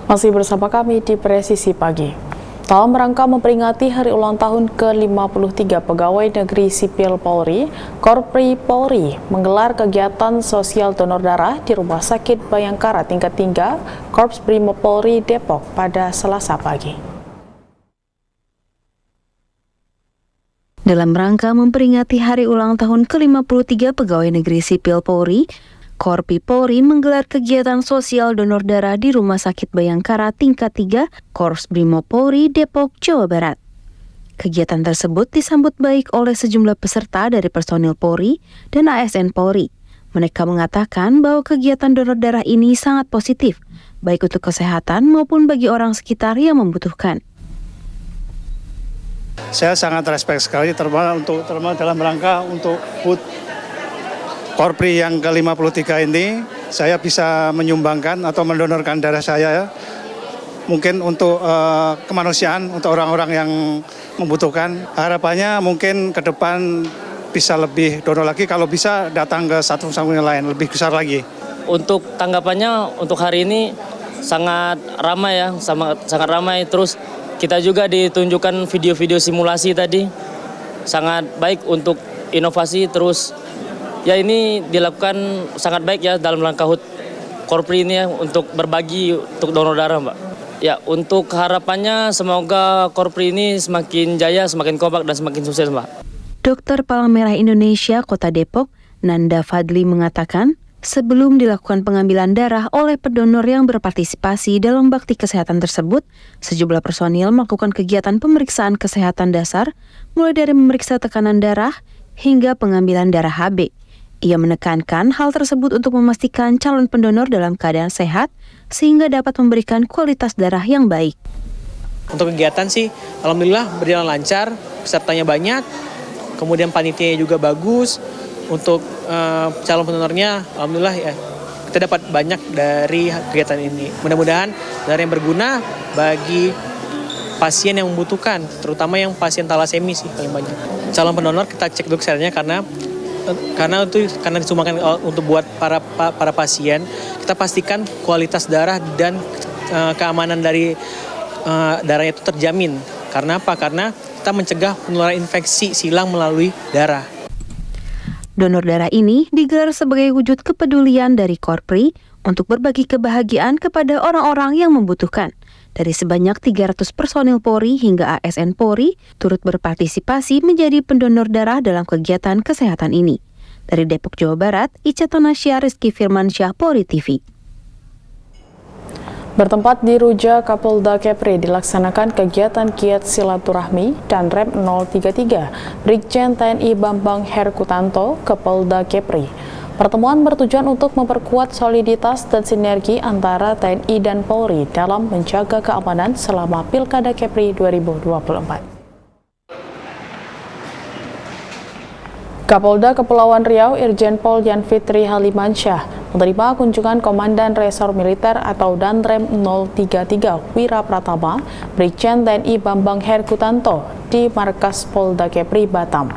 Masih bersama kami di Presisi Pagi. Dalam rangka memperingati hari ulang tahun ke-53 Pegawai Negeri Sipil Polri, Korpri Polri menggelar kegiatan sosial donor darah di Rumah Sakit Bayangkara tingkat 3, Korps Brimob Polri Depok pada Selasa pagi. Dalam rangka memperingati hari ulang tahun ke-53 Pegawai Negeri Sipil Polri, Korpi Polri menggelar kegiatan sosial donor darah di Rumah Sakit Bayangkara tingkat 3, Korps Brimob Polri Depok, Jawa Barat. Kegiatan tersebut disambut baik oleh sejumlah peserta dari personil Polri dan ASN Polri. Mereka mengatakan bahwa kegiatan donor darah ini sangat positif, baik untuk kesehatan maupun bagi orang sekitar yang membutuhkan. Saya sangat respect sekali terutama dalam rangka untuk HUT Korpri yang ke-53 ini, saya bisa menyumbangkan atau mendonorkan darah saya mungkin untuk kemanusiaan, untuk orang-orang yang membutuhkan. Harapannya mungkin ke depan bisa lebih donor lagi, kalau bisa datang ke satu-satu yang lain, lebih besar lagi. Untuk tanggapannya untuk hari ini sangat ramai ya, sangat ramai. Terus kita juga ditunjukkan video-video simulasi tadi, sangat baik untuk inovasi. Terus ya ini dilakukan sangat baik ya dalam rangka HUT Korpri ini ya, untuk berbagi untuk donor darah, Mbak. Ya, untuk harapannya semoga Korpri ini semakin jaya, semakin kompak dan semakin sukses, Mbak. Dokter Palang Merah Indonesia Kota Depok, Nanda Fadli mengatakan, sebelum dilakukan pengambilan darah oleh pendonor yang berpartisipasi dalam bakti kesehatan tersebut, sejumlah personil melakukan kegiatan pemeriksaan kesehatan dasar, mulai dari memeriksa tekanan darah hingga pengambilan darah HB. Ia menekankan hal tersebut untuk memastikan calon pendonor dalam keadaan sehat sehingga dapat memberikan kualitas darah yang baik. Untuk kegiatan sih, alhamdulillah berjalan lancar, pesertanya banyak, kemudian panitianya juga bagus. Untuk calon pendonornya, alhamdulillah ya kita dapat banyak dari kegiatan ini. Mudah-mudahan darah yang berguna bagi pasien yang membutuhkan, terutama yang pasien talasemi sih paling banyak. Calon pendonor kita cek dulu kesehatannya karena disumbangkan untuk buat para pasien, kita pastikan kualitas darah dan keamanan dari darahnya itu terjamin. Karena apa? Karena kita mencegah penularan infeksi silang melalui darah. Donor darah ini digelar sebagai wujud kepedulian dari Korpri untuk berbagi kebahagiaan kepada orang-orang yang membutuhkan. Dari sebanyak 300 personil Polri hingga ASN Polri turut berpartisipasi menjadi pendonor darah dalam kegiatan kesehatan ini. Dari Depok, Jawa Barat, Ica Tanasya, Rizky Firmansyah, Polri TV. Bertempat di Ruja Kapolda Kepri dilaksanakan kegiatan Kiat Silaturahmi dan Rem 033 Brigjen TNI Bambang Herkutanto ke Polda Kepri. Pertemuan bertujuan untuk memperkuat soliditas dan sinergi antara TNI dan Polri dalam menjaga keamanan selama Pilkada Kepri 2024. Kapolda Kepulauan Riau Irjen Pol Yanfitri Halimansyah menerima kunjungan Komandan Resor Militer atau Danrem 033 Wira Pratama, Brigjen TNI Bambang Herkutanto di Markas Polda Kepri, Batam.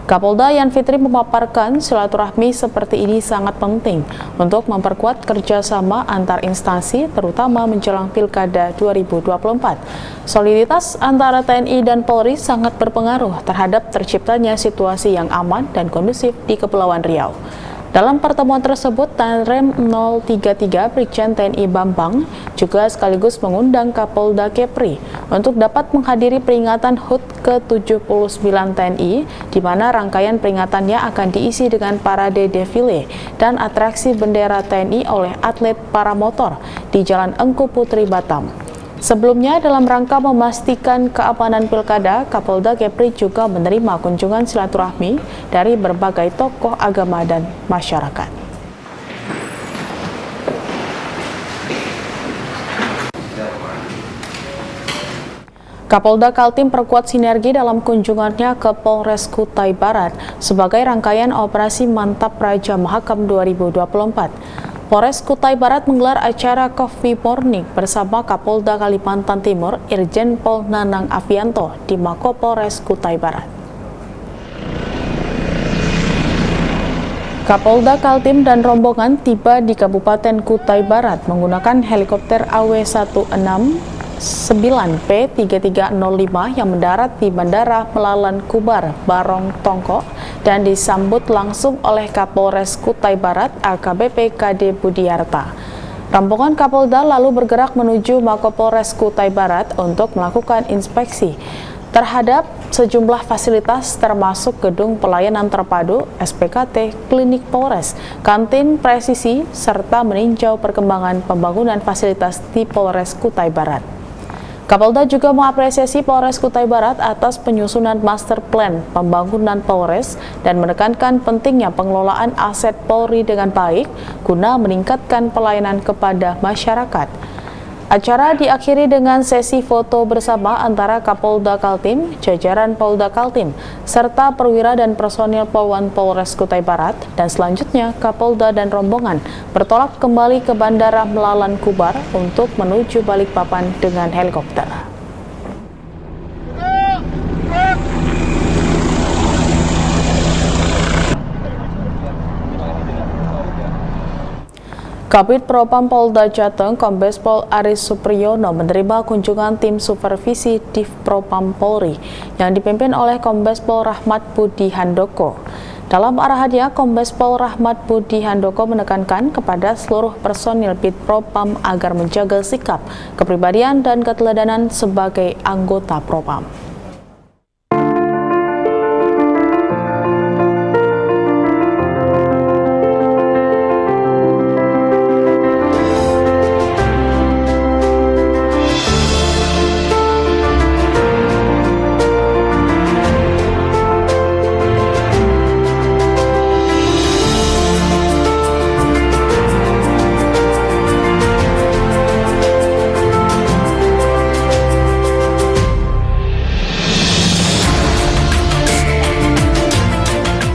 Kapolda Yanfitri memaparkan silaturahmi seperti ini sangat penting untuk memperkuat kerjasama antar instansi terutama menjelang Pilkada 2024. Soliditas antara TNI dan Polri sangat berpengaruh terhadap terciptanya situasi yang aman dan kondusif di Kepulauan Riau. Dalam pertemuan tersebut, Danrem 033 Brigjen TNI Bambang juga sekaligus mengundang Kapolda Kepri untuk dapat menghadiri peringatan HUT ke-79 TNI, di mana rangkaian peringatannya akan diisi dengan parade defile dan atraksi bendera TNI oleh atlet paramotor di Jalan Engku Putri, Batam. Sebelumnya, dalam rangka memastikan keamanan Pilkada, Kapolda Kepri juga menerima kunjungan silaturahmi dari berbagai tokoh agama dan masyarakat. Kapolda Kaltim perkuat sinergi dalam kunjungannya ke Polres Kutai Barat sebagai rangkaian operasi Mantap Raja Mahakam 2024. Polres Kutai Barat menggelar acara Coffee Morning bersama Kapolda Kalimantan Timur Irjen Pol Nanang Afianto di Mako Polres Kutai Barat. Kapolda Kaltim dan rombongan tiba di Kabupaten Kutai Barat menggunakan helikopter AW169P3305 yang mendarat di Bandara Melalan Kubar, Barong Tongko dan disambut langsung oleh Kapolres Kutai Barat AKBP KD Budiarta. Rombongan Kapolda lalu bergerak menuju Makopolres Kutai Barat untuk melakukan inspeksi terhadap sejumlah fasilitas termasuk gedung pelayanan terpadu, SPKT, klinik Polres, kantin presisi, serta meninjau perkembangan pembangunan fasilitas di Polres Kutai Barat. Kapolda juga mengapresiasi Polres Kutai Barat atas penyusunan master plan pembangunan Polres dan menekankan pentingnya pengelolaan aset Polri dengan baik guna meningkatkan pelayanan kepada masyarakat. Acara diakhiri dengan sesi foto bersama antara Kapolda Kaltim, jajaran Polda Kaltim, serta perwira dan personil Polwan Polres Kutai Barat, dan selanjutnya Kapolda dan rombongan bertolak kembali ke Bandara Melalan Kubar untuk menuju Balikpapan dengan helikopter. Kabid Propam Polda Jateng Kombes Pol Aris Supriyono menerima kunjungan tim supervisi Div Propam Polri yang dipimpin oleh Kombes Pol Rahmat Budi Handoko. Dalam arahannya, Kombes Pol Rahmat Budi Handoko menekankan kepada seluruh personil Bid Propam agar menjaga sikap, kepribadian, dan keteladanan sebagai anggota Propam.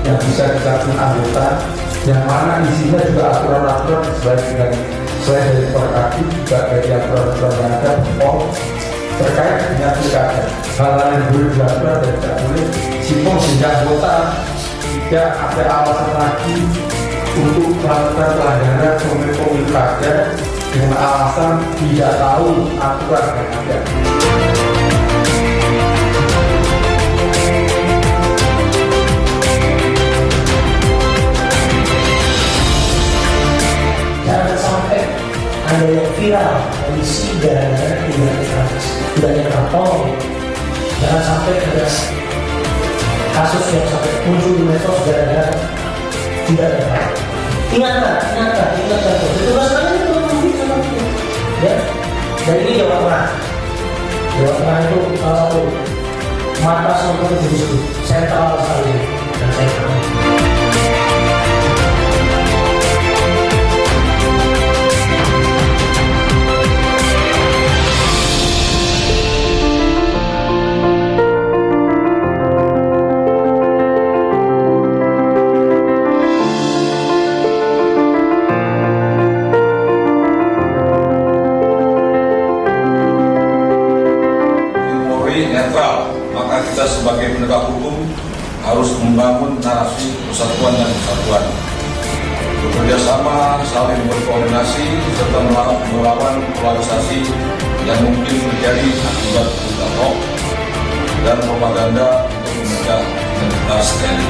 Yang bisa dikatakan anggota yang mana isinya juga aturan-aturan selain dari perkaki juga dari aturan-aturan yang ada terkait dengan pilkada. Hal-hal yang boleh dilakukan dan tidak boleh sipong sehingga anggota tidak ada alasan lagi untuk melakukan pelanggaran pemilu pilkada dengan alasan tidak tahu aturan yang ada. Ada yang viral, polisi gara-gara tidaknya kapal. Jangan sampai ada kasus yang sampai muncul di medsos gara-gara tidak ada. Ingatkan, itu rasanya itu mungkin sama itu. Ya, dan ini Jawa Tengah. Jawa Tengah itu mata semua itu sentral sekali dan saya tahu. Netral, maka kita sebagai penegak hukum harus membangun narasi persatuan dan kesatuan, bekerja sama, saling berkoordinasi, serta melawan polarisasi yang mungkin terjadi akibat berita hoax dan propaganda untuk memecah identitas TNI.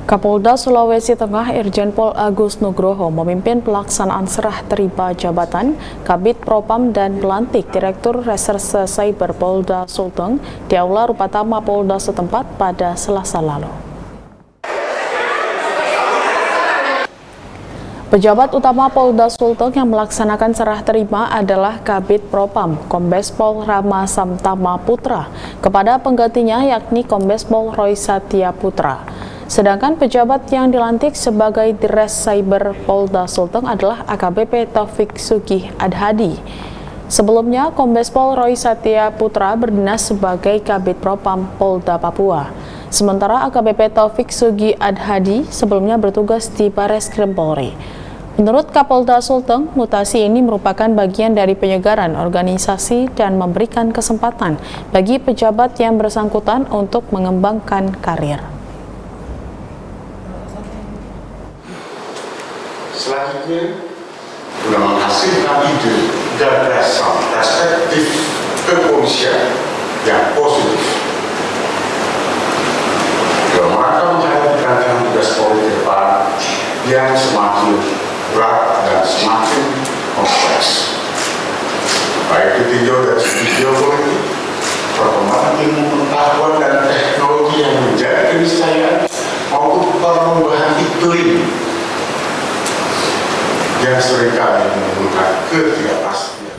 Kapolda Sulawesi Tengah Irjen Pol Agus Nugroho memimpin pelaksanaan serah terima jabatan Kabid Propam dan pelantik Direktur Reserse Cyber Polda Sulteng di Aula Rupatama Polda setempat pada Selasa lalu. Pejabat utama Polda Sulteng yang melaksanakan serah terima adalah Kabid Propam Kombes Pol Rama Samtama Putra kepada penggantinya yakni Kombes Pol Roy Satya Putra. Sedangkan pejabat yang dilantik sebagai Dires Cyber Polda Sulteng adalah AKBP Taufik Sugih Adhadi. Sebelumnya, Kombes Pol Roy Satya Putra berdinas sebagai Kabid Propam Polda Papua. Sementara AKBP Taufik Sugih Adhadi sebelumnya bertugas di Bareskrim Polri. Menurut Kapolda Sulteng, mutasi ini merupakan bagian dari penyegaran organisasi dan memberikan kesempatan bagi pejabat yang bersangkutan untuk mengembangkan karir. Selanjutnya, guna menghasilkan ide gagasan perspektif kepolisian yang positif dalam rangka menghadapi rancangan tugas Polri ke depan yang semakin berat dan semakin kompleks. Baik ditinjau dari segi geopolitik, perkembangan ilmu pengetahuan dan teknologi yang menjadi keniscayaan maupun perubahan iklim yang seringkali menimbulkan ketidakpastian.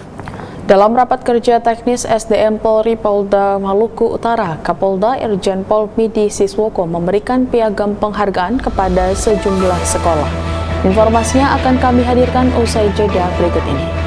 Dalam rapat kerja teknis SDM Polri Polda Maluku Utara, Kapolda Irjen Pol Midi Siswoko memberikan piagam penghargaan kepada sejumlah sekolah. Informasinya akan kami hadirkan usai jeda berikut ini.